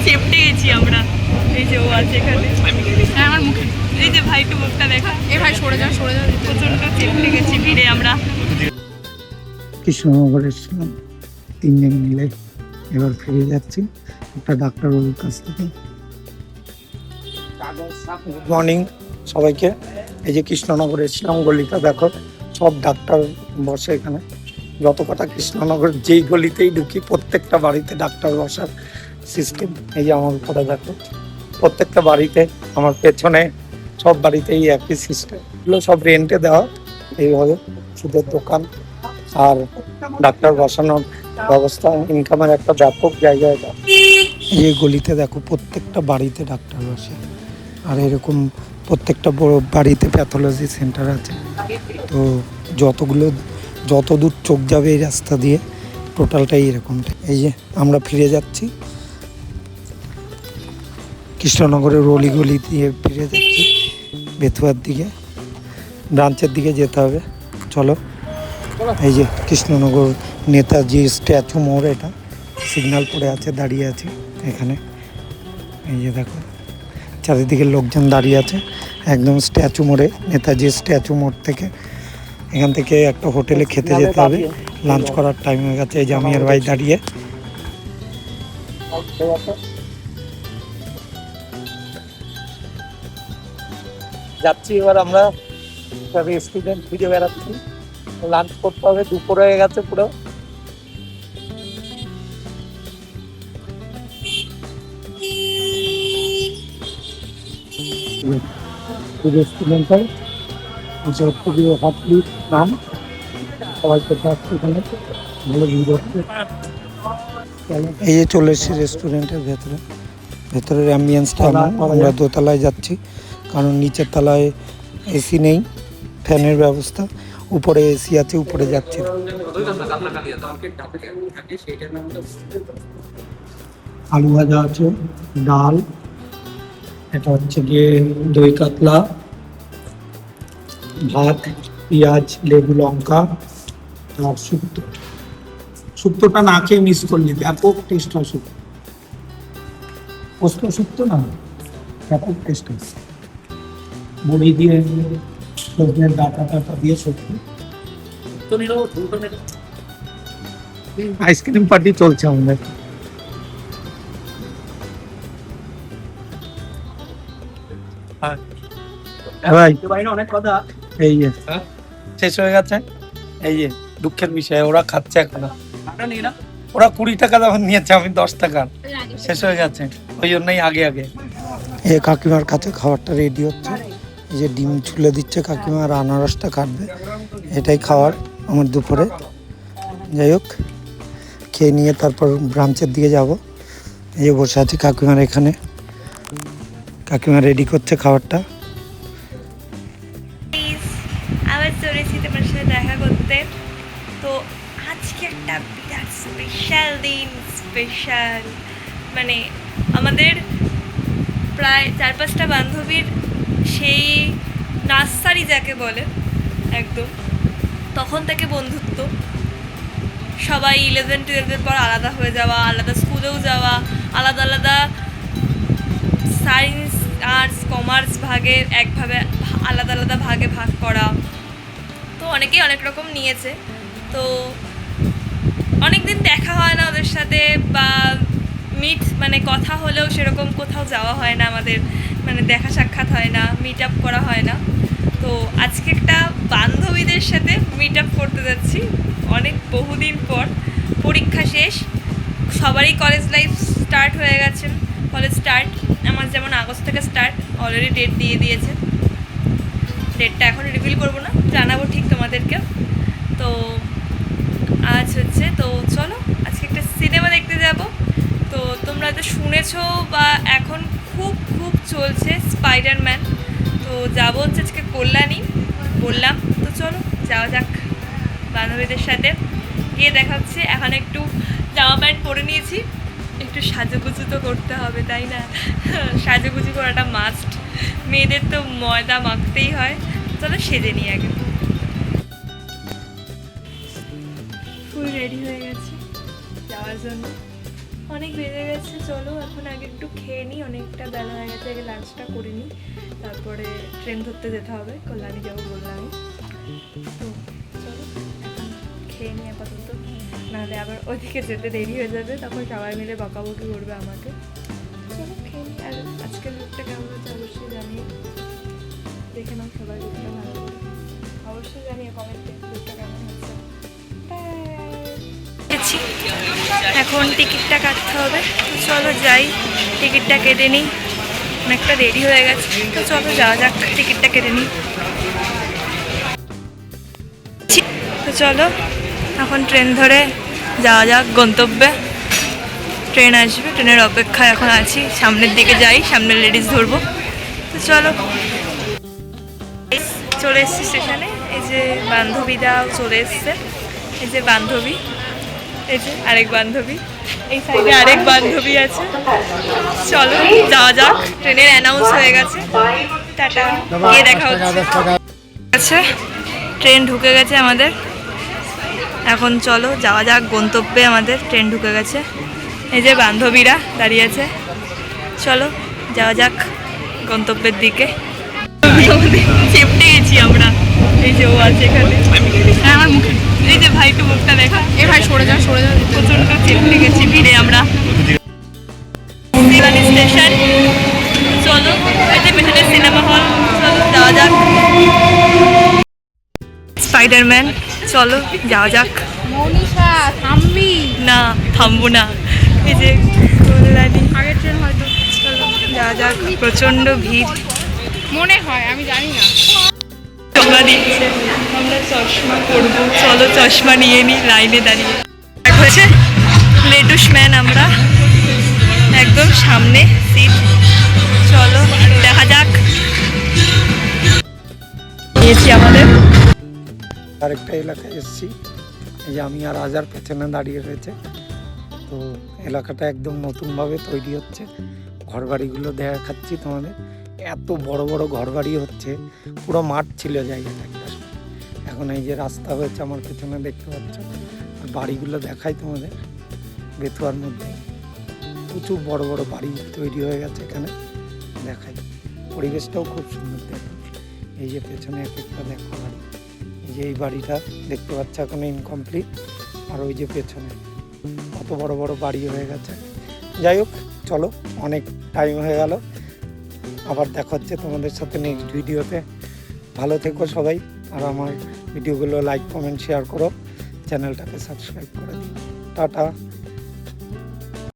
চেপটে গেছি আমরা। এই যে ও আছে এখানে, আমার মুখে এই যে ভাই একটু মুখটা দেখা। এই ভাই সরে যাও সরে যাও, প্রচন্ড চেপটে গেছি ভিড়ে আমরা। কৃষ্ণনগর এসেছিলাম 3 দিন মিলে, এবার ফিরে যাচ্ছি একটা ডাক্তারবাবুর কাছ থেকে। গুড মর্নিং সবাইকে। এই যে কৃষ্ণনগর এসেছিলাম, গলিটা দেখো, সব ডাক্তার বসে এখানে। যত কটা কৃষ্ণনগর যেই গলিতেই ঢুকি প্রত্যেকটা বাড়িতে ডাক্তার বসার সিস্টেম। এই যে আমার উপরে দেখো, প্রত্যেকটা বাড়িতে, আমার পেছনে সব বাড়িতেই একই সিস্টেম। এগুলো সব রেন্টে দেওয়া, এইভাবে সুদের দোকান আর ডাক্তার বসানোর ব্যবস্থা, ইনকামের একটা ব্যাপক জায়গা এটা। এই গলিতে দেখো প্রত্যেকটা বাড়িতে ডাক্তার বসে, আর এরকম প্রত্যেকটা বড় বাড়িতে প্যাথোলজি সেন্টার আছে। তো যত দূর চোখ যাবে এই রাস্তা দিয়ে টোটালটাই এরকমটা। এই যে আমরা ফিরে যাচ্ছি কৃষ্ণনগরের অলিগলি দিয়ে, ফিরে যাচ্ছি বেথুয়ার দিকে, ব্রাঞ্চের দিকে যেতে হবে। চলো। এই যে কৃষ্ণনগর নেতাজি স্ট্যাচু মোড়, এটা সিগন্যাল পড়ে আছে, দাঁড়িয়ে আছে এখানে। এই যে দেখো চারিদিকে লোকজন দাঁড়িয়ে আছে একদম স্ট্যাচু মোড়ে, নেতাজি স্ট্যাচু মোড় থেকে। এখান থেকে একটা হোটেলে খেতে যেতে হবে, লাঞ্চ করার টাইম হয়ে গেছে। এই যে আমি আর ভাই দাঁড়িয়ে যাচ্ছি। এবার আমরা রেস্টুরেন্ট খুঁজে বেড়াচ্ছি, লাঞ্চ করতে হবে, দুপুর হয়ে গেছে পুরো। রেস্টুরেন্টের নাম সবাই করতে আসছে এখানে, ভালো ভিড় হচ্ছে। এই যে চলে এসেছি রেস্টুরেন্টের ভেতরের অ্যাম্বিয়েন্সটা এমন। আমরা দোতলায় যাচ্ছি কারণ নিচের তলায় এসি নেই, ফ্যানের ব্যবস্থা, উপরে এসি আছে, উপরে যাচ্ছি। আলু ভাজা আছে, ডাল, এটা হচ্ছে গিয়ে দই কাতলা, ভাত, পেঁয়াজ, লেবু, লঙ্কা আর শুক্তো। শুক্তোটা না খেয়ে মিস করলি, ব্যাপক টেস্ট হয় শুক্তো। পোস্ত শুক্তো না, ব্যাপক টেস্ট হয়। বড়ি দিয়ে, সজনের ডাটা টাটা দিয়ে শুক্তো। আইসক্রিম পার্টি চলছে আমাদের। অনেক কথা। এই যে শেষ হয়ে গেছে। এই যে দুঃখের বিষয়, ওরা খাচ্ছে এখনো। ওরা 20 টাকা দাম নিয়েছে, আমি 10 টাকা। শেষ হয়ে গেছে, ওই জন্যই আগে এই কাকিমার কাছে খাবারটা রেডি হচ্ছে। এই যে ডিম ছুলে দিচ্ছে কাকিমা, আর আনারসটা কাটবে। এটাই খাওয়ার আমার দুপুরে। যাই হোক, খেয়ে নিয়ে তারপর ব্রাঞ্চের দিকে যাব। এই যে বসে আছি কাকিমার এখানে, কাকিমা রেডি করছে খাবারটা। আবার চলেছি তোমার সাথে দেখা করতে। তো আজকে একটা বিরাট স্পেশাল দিন, স্পেশাল মানে আমাদের প্রায় 4-5টা বান্ধবীর সেই নার্সারি যাকে বলে একদম, তখন থেকে বন্ধুত্ব। সবাই 11-12 পর আলাদা হয়ে যাওয়া, আলাদা স্কুলেও যাওয়া, আলাদা আলাদা সায়েন্স, আর্টস, কমার্স ভাগে একভাবে আলাদা আলাদা ভাগে ভাগ করা। তো অনেকেই অনেক রকম নিয়েছে। তো অনেক দিন দেখা হয় না ওদের সাথে, বা মানে কথা হলেও সেরকম কোথাও যাওয়া হয় না আমাদের, মানে দেখা সাক্ষাৎ হয় না, মিট আপ করা হয় না। তো আজকে একটা বান্ধবীদের সাথে মিট আপ করতে যাচ্ছি অনেক বহুদিন পর। পরীক্ষা শেষ, সবারই কলেজ লাইফ স্টার্ট হয়ে গেছে। কলেজ স্টার্ট আমার যেমন আগস্ট থেকে স্টার্ট, অলরেডি ডেট দিয়ে দিয়েছে। ডেটটা এখন রিভিল করবো না, জানাবো ঠিক তোমাদেরকে। তো আজ হচ্ছে, তো চলো আজকে একটা সিনেমা দেখতে যাব। তো তোমরা তো শুনেছো বা এখন খুব খুব চলছে স্পাইডারম্যান। তো যাবো হচ্ছে আজকে কল্যাণী, বললাম তো চলো যাওয়া যাক বান্ধবীদের সাথে। গিয়ে দেখা হচ্ছে। এখন একটু জামা প্যান্ট পরে নিয়েছি, একটু সাজুগুজু তো করতে হবে তাই না? সাজুগুজু করাটা মাস্ট, মেয়েদের তো ময়দা মাখতেই হয়। চলো সেজে নিই আগে। ফুল রেডি হয়ে গেছি যাওয়ার জন্য। অনেক বেজে গেছে, চলো এখন আগে একটু খেয়ে নিই, অনেকটা বেলা হয়ে গেছে, আগে লাঞ্চটা করে নিই, তারপরে ট্রেন ধরতে যেতে হবে, কল্যাণী যাবো বললামই। তো চলো এখন খেয়ে নিই আপাতত, নাহলে আবার ওদিকে যেতে দেরি হয়ে যাবে, তখন সবাই মিলে বকাবকি করবে আমাকে। চলো খেয়ে নিই, আর আজকের লুকটা কেমন হচ্ছে অবশ্যই জানিয়ে, দেখে নাও সবাই লুকটা ভালো করে, অবশ্যই জানিয়ে কমেন্টে লুকটা কেমন হচ্ছে। এখন টিকিটটা কাটতে হবে, তো চলো যাই, টিকিটটা কেটে নিই, অনেকটা দেরি হয়ে গেছে, তো চলো যাওয়া যাক, টিকিটটা কেটে নিই। তো চলো এখন ট্রেন ধরে যাওয়া যাক গন্তব্যে, ট্রেন আসবে, ট্রেনের অপেক্ষায় এখন আছি, সামনের দিকে যাই, সামনে লেডিস ধরবো। তো চলো, চলে এসছি স্টেশনে, এই যে বান্ধবীরাও চলে এসছে, এই যে বান্ধবী, এই যে আরেক বান্ধবী, এই সাইডে আরেক বান্ধবী আছে। চলো যাওয়া যাক, ট্রেনের অ্যানাউন্স হয়ে গেছে, টাটা, গিয়ে দেখা হচ্ছে। ট্রেন ঢুকে গেছে আমাদের, এখন চলো যাওয়া যাক গন্তব্যে, আমাদের ট্রেন ঢুকে গেছে, এই যে বান্ধবীরা দাঁড়িয়ে আছে, চলো যাওয়া যাক গন্তব্যের দিকে। চেপটে গেছি আমরা, এই যে ও আছে এখানে, আমার মুখে, এই যে ভাই একটু মুখটা দেখা, এ ভাই সরে যা সরে যা, প্রচন্ড চেপটে গেছি ভিড়ে আমরা। শিবানী স্টেশন, চলো এই যে পেছনে সিনেমা হল, চলো যাওয়া যাক। স্পাইডারম্যান, চলো যাওয়া যাক। মনীষা থামবি না থামবো না, এই যে কল্যাণী, আগের ট্রেন হয়তো, চলো যাওয়া যাক, প্রচন্ড ভিড় মনে হয়, আমি জানি না। চশমা দিচ্ছে, আমরা চশমা করবো, চলো চশমা নিয়ে নিই লাইনে দাঁড়িয়ে। হচ্ছে লেটুস ম্যান, আমরা একদম সামনে সিট, চলো দেখা যাক। নিয়েছি আমাদের আরেকটা এলাকায় এসেছি, এই যে আমি আর আজার পেছনে দাঁড়িয়ে রয়েছে। তো এলাকাটা একদম নতুনভাবে তৈরি হচ্ছে, ঘরবাড়িগুলো দেখাচ্ছি তোমাদের, এত বড় বড় ঘরবাড়ি হচ্ছে, পুরো মাঠ ছিল জায়গাটা একটা সময়। এখন এই যে রাস্তা হয়েছে আমার পেছনে দেখতে পাচ্ছ, আর বাড়িগুলো দেখাই তোমাদের, বেথুয়ার মধ্যে প্রচুর বড় বড় বাড়ি তৈরি হয়ে গেছে এখানে, দেখাই, পরিবেশটাও খুব সুন্দর দেখো। এই যে পেছনে এক একটা দেখো বাড়ি, এই যে এই বাড়িটা দেখতে পাচ্ছ এখন ইনকমপ্লিট, আর ওই যে পেছনে কত বড় বড় বাড়ি হয়ে গেছে। যাই হোক চলো, অনেক টাইম হয়ে গেল, আবার দেখা হচ্ছে তোমাদের সাথে নেক্সট ভিডিওতে। ভালো থেকো সবাই, আর আমার ভিডিওগুলো লাইক কমেন্ট শেয়ার করো, চ্যানেলটাকে সাবস্ক্রাইব করে দিও। টাটা।